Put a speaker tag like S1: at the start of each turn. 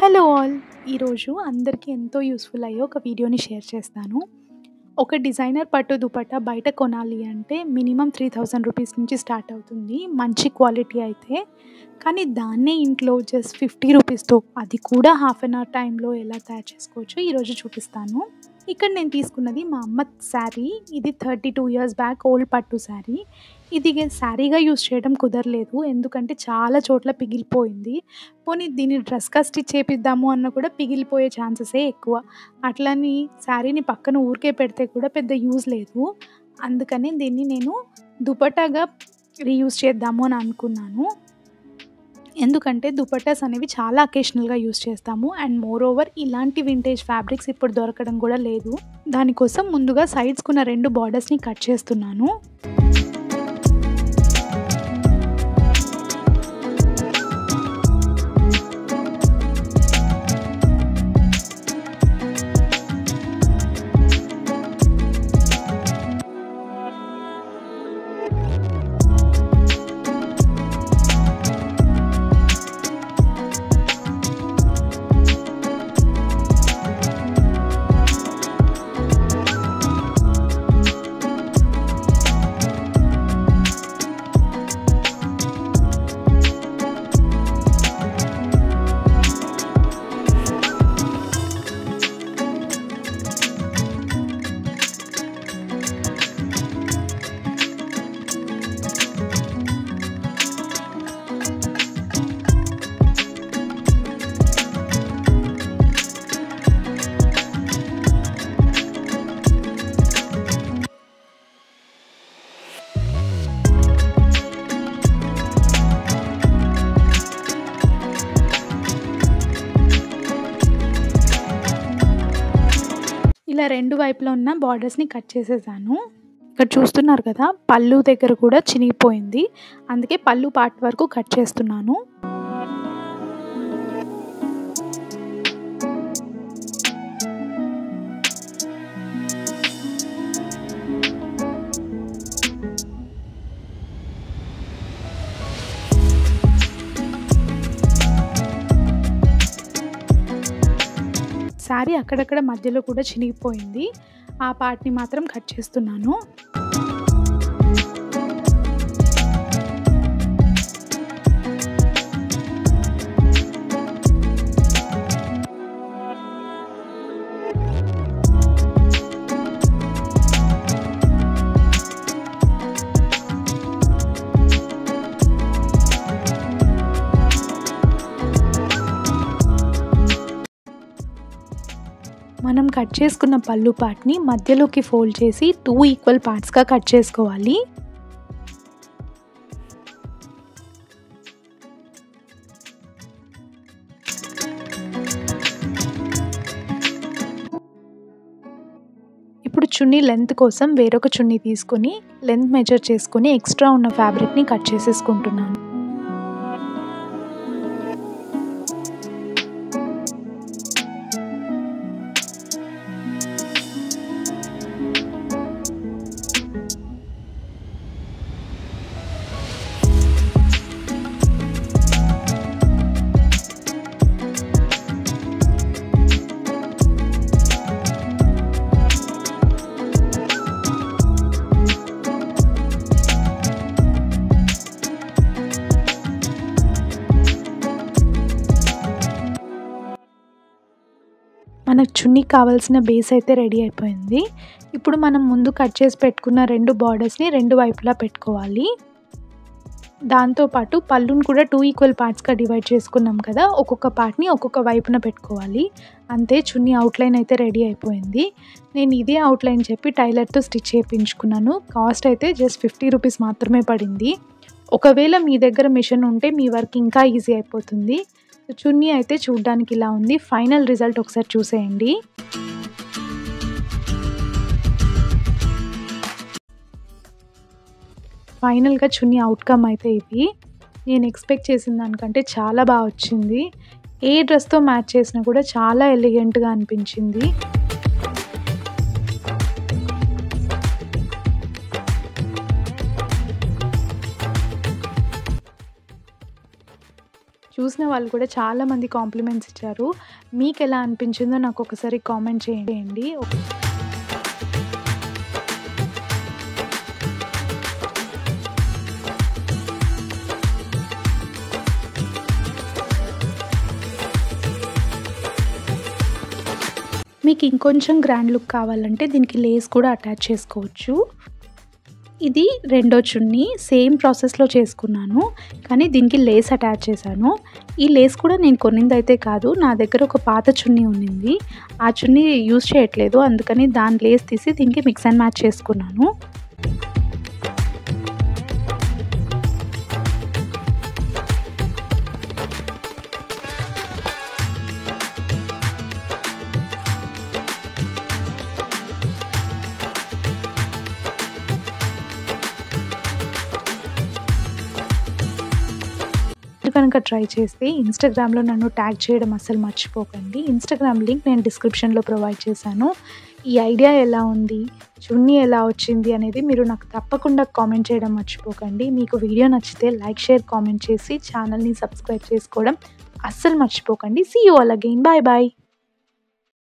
S1: Hello all! ఈరోజు అందరికీ ఎంతో యూస్‌ఫుల్ అయ్యే ఒక వీడియోని షేర్ చేస్తాను. ఒక డిజైనర్ పట్టు దుపట్టా బయట కొనాలి అంటే మినిమమ్ 3000 రూపీస్ నుంచి స్టార్ట్ అవుతుంది. మంచి క్వాలిటీ అయితే. కానీ దాన్నే ఇంట్లో జస్ట్ 50 రూపీస్‌తో అది కూడా హాఫ్ అన్ అవర్ టైంలో ఎలా తయారు చేసుకోవచ్చో ఈరోజు చూపిస్తాను. ఇక్కడ నేను తీసుకున్నది మా అమ్మ శారీ. ఇది 32 ఇయర్స్ బ్యాక్ ఓల్డ్ పట్టు శారీ. ఇది శారీగా యూజ్ చేయడం కుదరలేదు. ఎందుకంటే చాలా చోట్ల పిగిలిపోయింది. పోనీ దీన్ని డ్రెస్‌గా స్టిచ్ చేపిద్దాము అన్నా కూడా పిగిలిపోయే ఛాన్సెసే ఎక్కువ. అట్లని శారీని పక్కన ఊరికే పెడితే కూడా పెద్ద యూజ్ లేదు. అందుకని దీన్ని నేను దుపట్టాగా రీయూజ్ చేద్దాము అని అనుకున్నాను. ఎందుకంటే దుపట్టాస్ అనేవి చాలా అకేషనల్‌గా యూజ్ చేస్తాము. అండ్ మోర్ ఓవర్ ఇలాంటి వింటేజ్ ఫ్యాబ్రిక్స్ ఇప్పుడు దొరకడం కూడా లేదు. దానికోసం ముందుగా సైడ్స్‌కున్న 2 బార్డర్స్‌ని కట్ చేస్తున్నాను. ఇలా 2 వైపులా ఉన్న బార్డర్స్‌ని కట్ చేసేసాను. ఇక్కడ చూస్తున్నారు కదా! పళ్ళు దగ్గర కూడా చినిగిపోయింది. అందుకే పళ్ళు పార్ట్ వరకు కట్ చేస్తున్నాను. శారీ అక్కడక్కడ మధ్యలో కూడా చినిగిపోయింది. ఆ పార్ట్‌ని మాత్రం కట్ చేస్తున్నాను. మనం కట్ చేసుకున్న పళ్ళు పార్ట్‌ని మధ్యలోకి ఫోల్డ్ చేసి 2 ఈక్వల్ పార్ట్స్‌గా కట్ చేసుకోవాలి. ఇప్పుడు చున్నీ లెంత్ కోసం వేరొక చున్నీ తీసుకొని లెంత్ మెజర్ చేసుకొని ఎక్స్ట్రా ఉన్న ఫ్యాబ్రిక్‌ని కట్ చేసేసుకుంటున్నాను. మనకు చున్నీకి కావాల్సిన బేస్ అయితే రెడీ అయిపోయింది. ఇప్పుడు మనం ముందు కట్ చేసి పెట్టుకున్న 2 బార్డర్స్‌ని 2 వైపులా పెట్టుకోవాలి. దాంతోపాటు పళ్ళుని కూడా 2 ఈక్వల్ పార్ట్స్‌గా డివైడ్ చేసుకున్నాం కదా! ఒక్కొక్క పార్ట్‌ని ఒక్కొక్క వైపున పెట్టుకోవాలి. అంతే చున్నీ అవుట్‌లైన్ అయితే రెడీ అయిపోయింది. నేను ఇదే అవుట్‌లైన్ చెప్పి టైలర్‌తో స్టిచ్ చేయించుకున్నాను. కాస్ట్ అయితే జస్ట్ 50 రూపీస్ మాత్రమే పడింది. ఒకవేళ మీ దగ్గర మిషన్ ఉంటే మీ వర్క్ ఇంకా ఈజీ అయిపోతుంది. చున్నీ అయితే చూడ్డానికి ఇలా ఉంది. ఫైనల్ రిజల్ట్ ఒకసారి చూసేయండి. ఫైనల్‌గా చున్నీ అవుట్‌కమ్ అయితే ఇది. నేను ఎక్స్‌పెక్ట్ చేసిన దానికంటే చాలా బాగా వచ్చింది. ఏ డ్రెస్‌తో మ్యాచ్ చేసినా కూడా చాలా ఎలిగెంట్‌గా అనిపించింది. చూసిన వాళ్ళు కూడా చాలామంది కాంప్లిమెంట్స్ ఇచ్చారు. మీకెలా అనిపించిందో నాకొకసారి కామెంట్ చేయండి. మీకు ఇంకొంచెం గ్రాండ్ లుక్ కావాలంటే దీనికి లేస్ కూడా అటాచ్ చేసుకోవచ్చు. ఇది రెండో చున్నీ సేమ్ ప్రాసెస్‌లో చేసుకున్నాను. కానీ దీనికి లేస్ అటాచ్ చేశాను. ఈ లేస్ కూడా నేను కొనిందైతే కాదు. నా దగ్గర ఒక పాత చున్నీ ఉండింది. ఆ చున్నీ యూజ్ చేయట్లేదు. అందుకని దాని లేస్ తీసి దీనికి మిక్స్ అండ్ మ్యాచ్ చేసుకున్నాను. కనుక ట్రై చేస్తే ఇన్‌స్టాగ్రామ్‌లో నన్ను ట్యాగ్ చేయడం అస్సలు మర్చిపోకండి. ఇన్‌స్టాగ్రామ్ లింక్ నేను డిస్క్రిప్షన్‌లో ప్రొవైడ్ చేశాను. ఈ ఐడియా ఎలా ఉంది? చున్నీ ఎలా వచ్చింది? అనేది మీరు నాకు తప్పకుండా కామెంట్ చేయడం మర్చిపోకండి. మీకు వీడియో నచ్చితే లైక్, షేర్, కామెంట్ చేసి ఛానల్‌ని సబ్స్క్రైబ్ చేసుకోవడం అస్సలు మర్చిపోకండి. See you all again. Bye bye.